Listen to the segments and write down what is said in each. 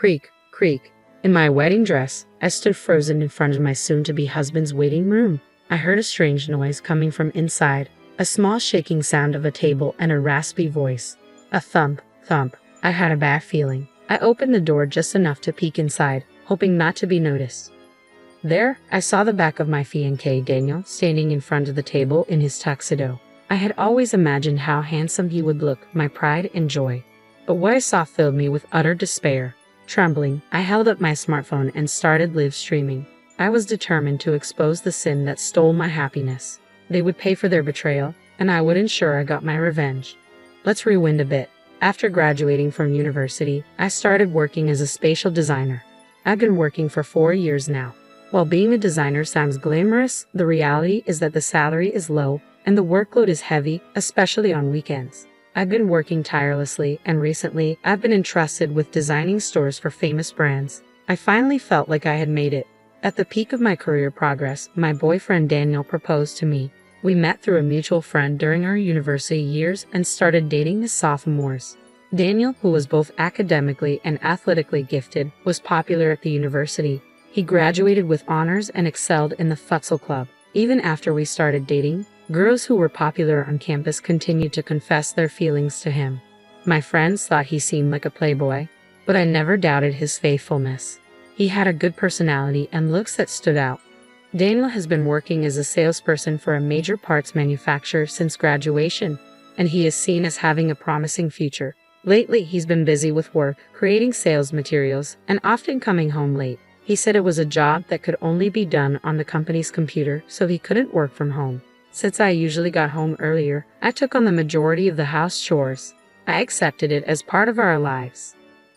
Creak, creak. In my wedding dress, I stood frozen in front of my soon-to-be husband's waiting room. I heard a strange noise coming from inside, a small shaking sound of a table and a raspy voice. A thump, thump. I had a bad feeling. I opened the door just enough to peek inside, hoping not to be noticed. There, I saw the back of my fiancé Daniel standing in front of the table in his tuxedo. I had always imagined how handsome he would look, my pride and joy. But what I saw filled me with utter despair. Trembling, I held up my smartphone and started live streaming. I was determined to expose the sin that stole my happiness. They would pay for their betrayal, and I would ensure I got my revenge. Let's rewind a bit. After graduating from university, I started working as a spatial designer. I've been working for 4 years now. While being a designer sounds glamorous, the reality is that the salary is low and the workload is heavy, especially on weekends. I've been working tirelessly, and recently, I've been entrusted with designing stores for famous brands. I finally felt like I had made it. At the peak of my career progress, my boyfriend Daniel proposed to me. We met through a mutual friend during our university years and started dating as sophomores. Daniel, who was both academically and athletically gifted, was popular at the university. He graduated with honors and excelled in the futsal club. Even after we started dating, girls who were popular on campus continued to confess their feelings to him. My friends thought he seemed like a playboy, but I never doubted his faithfulness. He had a good personality and looks that stood out. Daniel has been working as a salesperson for a major parts manufacturer since graduation, and he is seen as having a promising future. Lately, he's been busy with work, creating sales materials, and often coming home late. He said it was a job that could only be done on the company's computer, so he couldn't work from home. Since I usually got home earlier, I took on the majority of the house chores. I accepted it as part of our lives.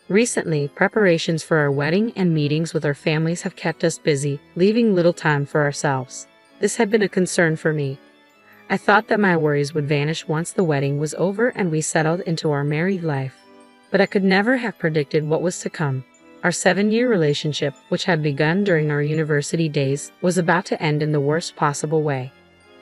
Recently, preparations for our wedding and meetings with our families have kept us busy, leaving little time for ourselves. This had been a concern for me. I thought that my worries would vanish once the wedding was over and we settled into our married life. But I could never have predicted what was to come. Our 7-year relationship, which had begun during our university days, was about to end in the worst possible way.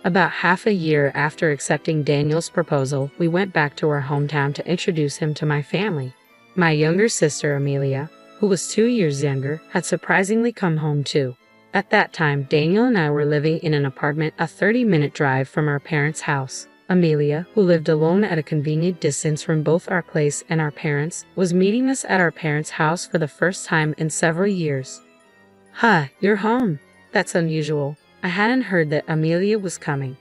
About half a year after accepting Daniel's proposal, we went back to our hometown to introduce him to my family. My younger sister, Amelia, who was 2 years younger, had surprisingly come home too. At that time, Daniel and I were living in an apartment a 30-minute drive from our parents' house. Amelia, who lived alone at a convenient distance from both our place and our parents, was meeting us at our parents' house for the first time in several years. "Huh, you're home. That's unusual. I hadn't heard that Amelia was coming."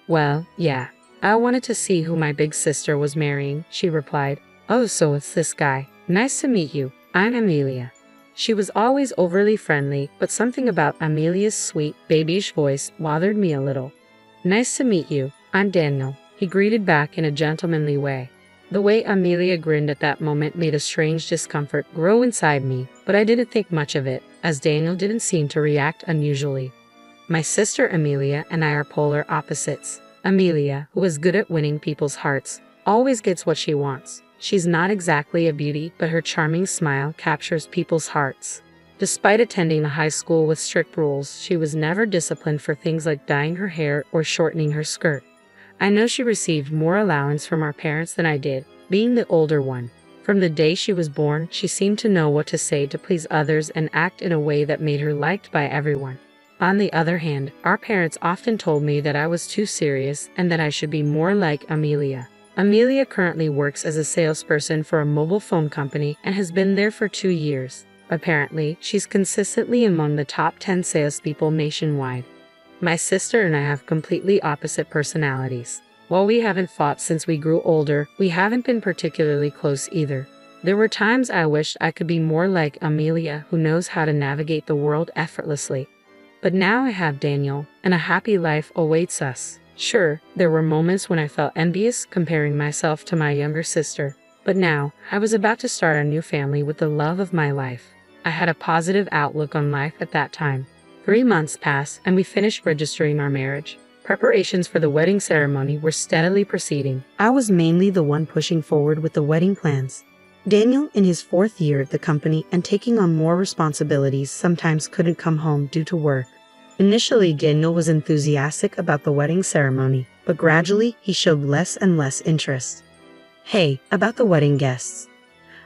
"Well, yeah. I wanted to see who my big sister was marrying," she replied. "Oh, so it's this guy. Nice to meet you. I'm Amelia." She was always overly friendly, but something about Amelia's sweet, babyish voice bothered me a little. "Nice to meet you. I'm Daniel," he greeted back in a gentlemanly way. The way Amelia grinned at that moment made a strange discomfort grow inside me, but I didn't think much of it, as Daniel didn't seem to react unusually. My sister Amelia and I are polar opposites. Amelia, who is good at winning people's hearts, always gets what she wants. She's not exactly a beauty, but her charming smile captures people's hearts. Despite attending a high school with strict rules, she was never disciplined for things like dyeing her hair or shortening her skirt. I know she received more allowance from our parents than I did, being the older one. From the day she was born, she seemed to know what to say to please others and act in a way that made her liked by everyone. On the other hand, our parents often told me that I was too serious and that I should be more like Amelia. Amelia currently works as a salesperson for a mobile phone company and has been there for 2 years. Apparently, she's consistently among the top 10 salespeople nationwide. My sister and I have completely opposite personalities. While we haven't fought since we grew older, we haven't been particularly close either. There were times I wished I could be more like Amelia, who knows how to navigate the world effortlessly. But now I have Daniel, and a happy life awaits us. Sure, there were moments when I felt envious comparing myself to my younger sister. But now, I was about to start a new family with the love of my life. I had a positive outlook on life at that time. 3 months passed, and we finished registering our marriage. Preparations for the wedding ceremony were steadily proceeding. I was mainly the one pushing forward with the wedding plans. Daniel, in his 4th year at the company and taking on more responsibilities, sometimes couldn't come home due to work. Initially, Daniel was enthusiastic about the wedding ceremony, but gradually he showed less and less interest. "Hey, about the wedding guests.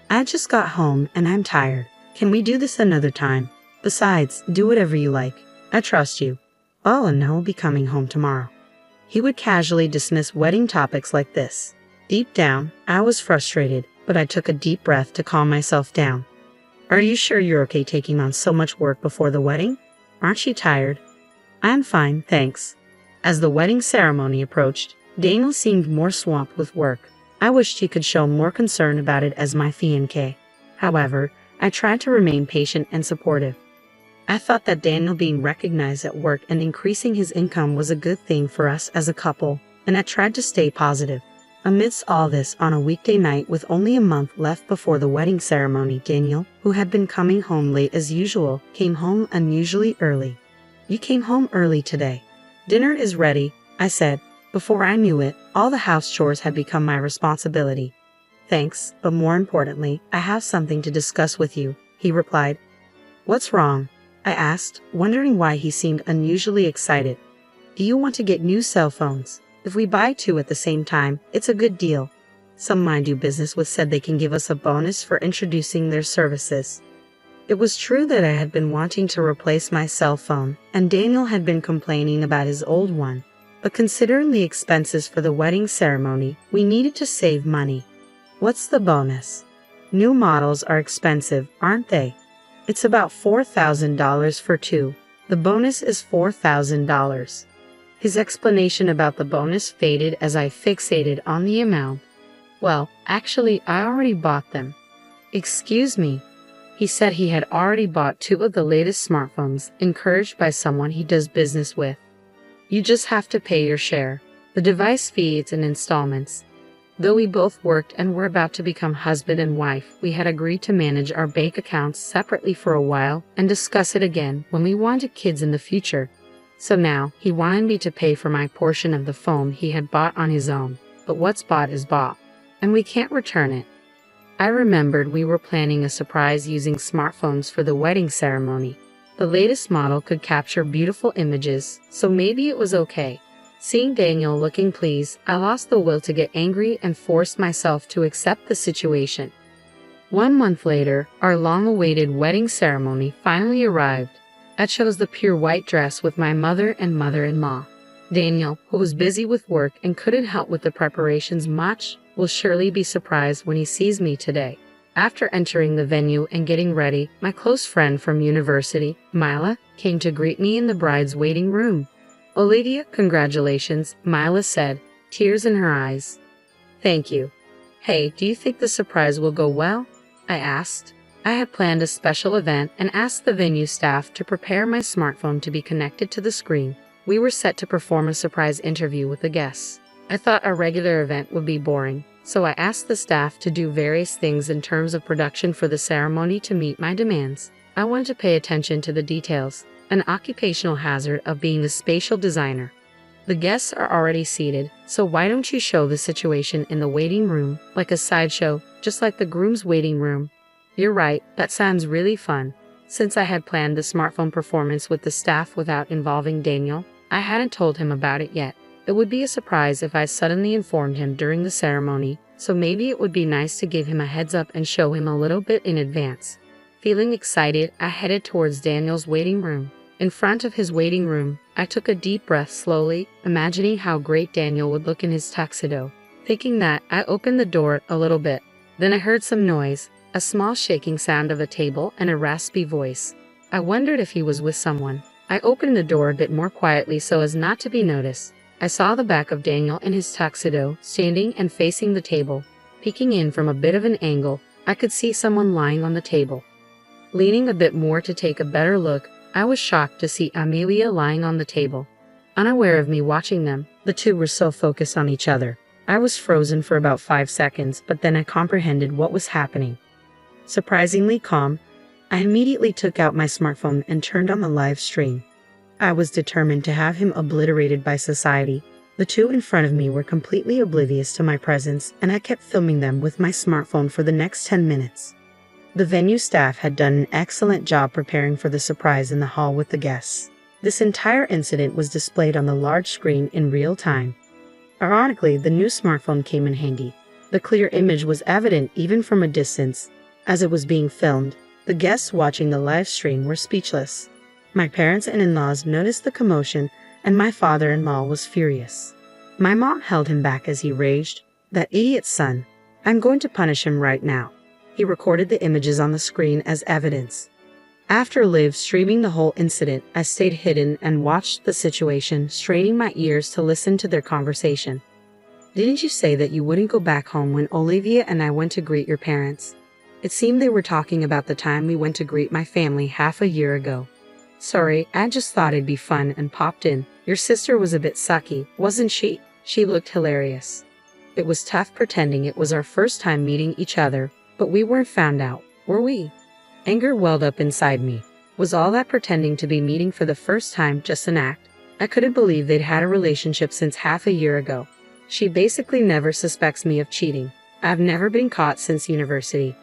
I just got home and I'm tired. Can we do this another time? Besides, do whatever you like. I trust you. Oh, and I'll be coming home tomorrow. He would casually dismiss wedding topics like this. Deep down, I was frustrated, but I took a deep breath to calm myself down. Are you sure you're okay taking on so much work before the wedding? Aren't you tired? I'm fine, thanks. As the wedding ceremony approached, Daniel seemed more swamped with work. I wished he could show more concern about it as my fiancé. However, I tried to remain patient and supportive. I thought that Daniel being recognized at work and increasing his income was a good thing for us as a couple, and I tried to stay positive. Amidst all this, on a weekday night with only a month left before the wedding ceremony, Daniel, who had been coming home late as usual, came home unusually early. You came home early today. Dinner is ready, I said. Before I knew it, all the house chores had become my responsibility. Thanks, but more importantly, I have something to discuss with you, he replied. What's wrong? I asked, wondering why he seemed unusually excited. Do you want to get new cell phones? If we buy 2 at the same time, it's a good deal. Some I do business with said they can give us a bonus for introducing their services. It was true that I had been wanting to replace my cell phone, and Daniel had been complaining about his old one. But considering the expenses for the wedding ceremony, we needed to save money. What's the bonus? New models are expensive, aren't they? It's about $4,000 for 2. The bonus is $4,000. His explanation about the bonus faded as I fixated on the amount. Well, actually, I already bought them. Excuse me. He said he had already bought 2 of the latest smartphones, encouraged by someone he does business with. You just have to pay your share. The device fee is in installments. Though we both worked and were about to become husband and wife, we had agreed to manage our bank accounts separately for a while and discuss it again when we wanted kids in the future. So now, he wanted me to pay for my portion of the phone he had bought on his own. But what's bought is bought, and we can't return it. I remembered we were planning a surprise using smartphones for the wedding ceremony. The latest model could capture beautiful images, so maybe it was okay. Seeing Daniel looking pleased, I lost the will to get angry and forced myself to accept the situation. 1 month later, our long-awaited wedding ceremony finally arrived. I chose the pure white dress with my mother and mother-in-law. Daniel, who was busy with work and couldn't help with the preparations much, will surely be surprised when he sees me today. After entering the venue and getting ready, my close friend from university, Mila, came to greet me in the bride's waiting room. Olivia, congratulations, Mila said, tears in her eyes. Thank you. Hey, do you think the surprise will go well? I asked. I had planned a special event and asked the venue staff to prepare my smartphone to be connected to the screen. We were set to perform a surprise interview with the guests. I thought a regular event would be boring, so I asked the staff to do various things in terms of production for the ceremony to meet my demands. I wanted to pay attention to the details, an occupational hazard of being a spatial designer. The guests are already seated, so why don't you show the situation in the waiting room, like a sideshow, just like the groom's waiting room? You're right, that sounds really fun. Since I had planned the smartphone performance with the staff without involving Daniel, I hadn't told him about it yet. It would be a surprise if I suddenly informed him during the ceremony, so maybe it would be nice to give him a heads up and show him a little bit in advance. Feeling excited, I headed towards Daniel's waiting room. In front of his waiting room, I took a deep breath slowly, imagining how great Daniel would look in his tuxedo. Thinking that, I opened the door a little bit. Then I heard some noise, a small shaking sound of a table and a raspy voice. I wondered if he was with someone. I opened the door a bit more quietly so as not to be noticed. I saw the back of Daniel in his tuxedo, standing and facing the table. Peeking in from a bit of an angle, I could see someone lying on the table. Leaning a bit more to take a better look, I was shocked to see Amelia lying on the table. Unaware of me watching them, the two were so focused on each other. I was frozen for about 5 seconds, but then I comprehended what was happening. Surprisingly calm, I immediately took out my smartphone and turned on the live stream. I was determined to have him obliterated by society. The two in front of me were completely oblivious to my presence, and I kept filming them with my smartphone for the next 10 minutes. The venue staff had done an excellent job preparing for the surprise in the hall with the guests. This entire incident was displayed on the large screen in real time. Ironically, the new smartphone came in handy. The clear image was evident even from a distance. As it was being filmed, The guests watching the live stream were speechless. My parents and in-laws noticed the commotion, and my father-in-law was furious. My mom held him back as he raged, "That idiot son. I'm going to punish him right now." He recorded the images on the screen as evidence. After live streaming the whole incident, I stayed hidden and watched the situation, straining my ears to listen to their conversation. "Didn't you say that you wouldn't go back home when Olivia and I went to greet your parents?" It seemed they were talking about the time we went to greet my family half a year ago. "Sorry, I just thought it'd be fun and popped in. Your sister was a bit sucky, wasn't she?" She looked hilarious. It was tough pretending it was our first time meeting each other, but we weren't found out, were we? Anger welled up inside me. Was all that pretending to be meeting for the first time just an act? I couldn't believe they'd had a relationship since half a year ago. She basically never suspects me of cheating. I've never been caught since university.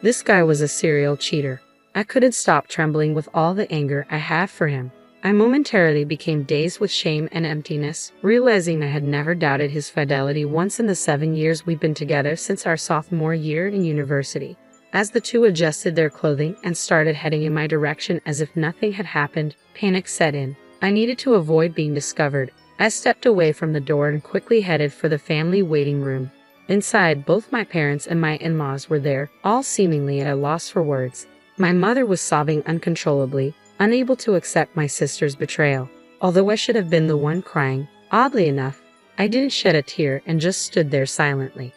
This guy was a serial cheater. I couldn't stop trembling with all the anger I had for him. I momentarily became dazed with shame and emptiness, realizing I had never doubted his fidelity once in the 7 years we've been together since our sophomore year in university. As the two adjusted their clothing and started heading in my direction as if nothing had happened, panic set in. I needed to avoid being discovered. I stepped away from the door and quickly headed for the family waiting room. Inside, both my parents and my in-laws were there, all seemingly at a loss for words. My mother was sobbing uncontrollably, unable to accept my sister's betrayal. Although I should have been the one crying, oddly enough, I didn't shed a tear and just stood there silently.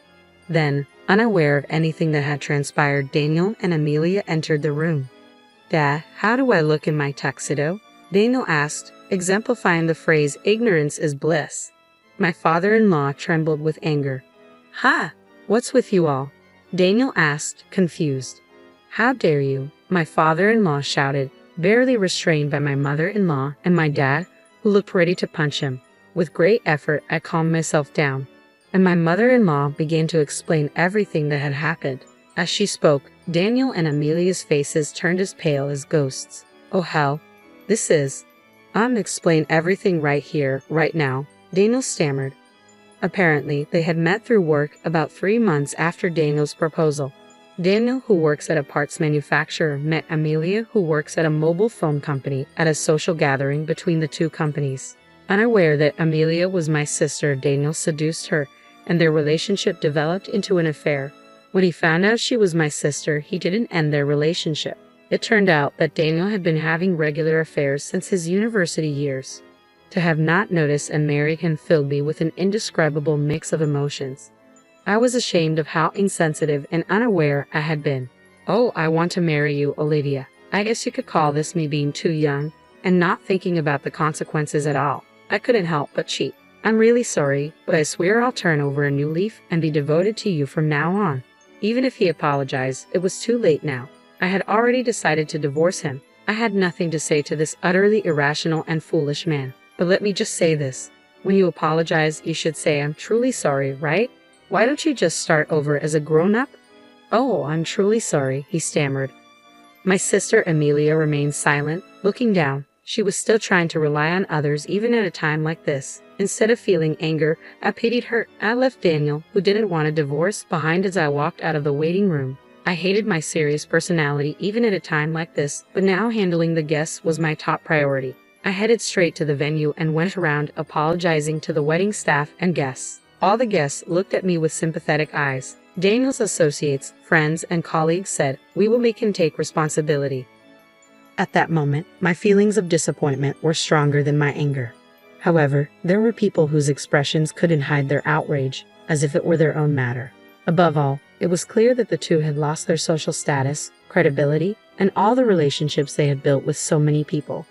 Then, unaware of anything that had transpired, Daniel and Amelia entered the room. "Dad, how do I look in my tuxedo?" Daniel asked, exemplifying the phrase, "ignorance is bliss." My father-in-law trembled with anger. "Ha! What's with you all?" Daniel asked, confused. "How dare you?" my father-in-law shouted, barely restrained by my mother-in-law and my dad, who looked ready to punch him. With great effort, I calmed myself down, and my mother-in-law began to explain everything that had happened. As she spoke, Daniel and Amelia's faces turned as pale as ghosts. "Oh hell, this is... explain everything right here, right now," Daniel stammered. Apparently, they had met through work about 3 months after Daniel's proposal. Daniel, who works at a parts manufacturer, met Amelia, who works at a mobile phone company, at a social gathering between the two companies. Unaware that Amelia was my sister, Daniel seduced her, and their relationship developed into an affair. When he found out she was my sister, he didn't end their relationship. It turned out that Daniel had been having regular affairs since his university years. To have not noticed and married him filled me with an indescribable mix of emotions. I was ashamed of how insensitive and unaware I had been. "Oh, I want to marry you, Olivia. I guess you could call this me being too young and not thinking about the consequences at all. I couldn't help but cheat. I'm really sorry, but I swear I'll turn over a new leaf and be devoted to you from now on." Even if he apologized, it was too late now. I had already decided to divorce him. I had nothing to say to this utterly irrational and foolish man. But let me just say this. When you apologize, you should say, "I'm truly sorry," right? Why don't you just start over as a grown-up? "Oh, I'm truly sorry," he stammered. My sister Amelia remained silent, looking down. She was still trying to rely on others even at a time like this. Instead of feeling anger, I pitied her. I left Daniel, who didn't want a divorce, behind as I walked out of the waiting room. I hated my serious personality even at a time like this, but now handling the guests was my top priority. I headed straight to the venue and went around apologizing to the wedding staff and guests. All the guests looked at me with sympathetic eyes. Daniel's associates, friends, and colleagues said, "We will make him take responsibility." At that moment, my feelings of disappointment were stronger than my anger. However, there were people whose expressions couldn't hide their outrage, as if it were their own matter. Above all, it was clear that the two had lost their social status, credibility, and all the relationships they had built with so many people.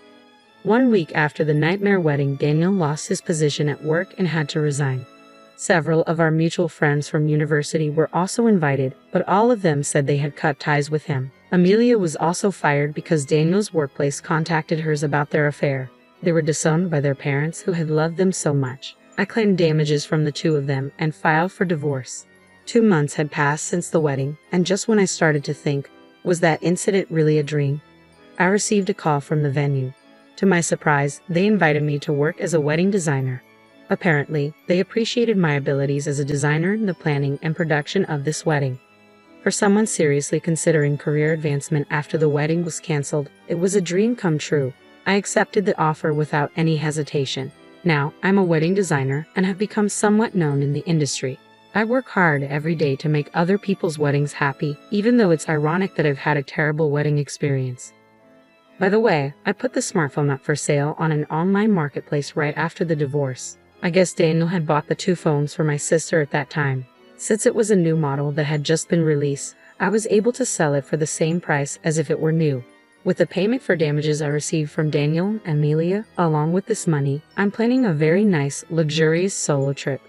1 week after the nightmare wedding, Daniel lost his position at work and had to resign. Several of our mutual friends from university were also invited, but all of them said they had cut ties with him. Amelia was also fired because Daniel's workplace contacted hers about their affair. They were disowned by their parents who had loved them so much. I claimed damages from the two of them and filed for divorce. 2 months had passed since the wedding, and just when I started to think, was that incident really a dream? I received a call from the venue. To my surprise, they invited me to work as a wedding designer. Apparently, they appreciated my abilities as a designer in the planning and production of this wedding. For someone seriously considering career advancement after the wedding was canceled, it was a dream come true. I accepted the offer without any hesitation. Now, I'm a wedding designer and have become somewhat known in the industry. I work hard every day to make other people's weddings happy, even though it's ironic that I've had a terrible wedding experience. By the way, I put the smartphone up for sale on an online marketplace right after the divorce. I guess Daniel had bought the two phones for my sister at that time. Since it was a new model that had just been released, I was able to sell it for the same price as if it were new. With the payment for damages I received from Daniel and Amelia, along with this money, I'm planning a very nice, luxurious solo trip.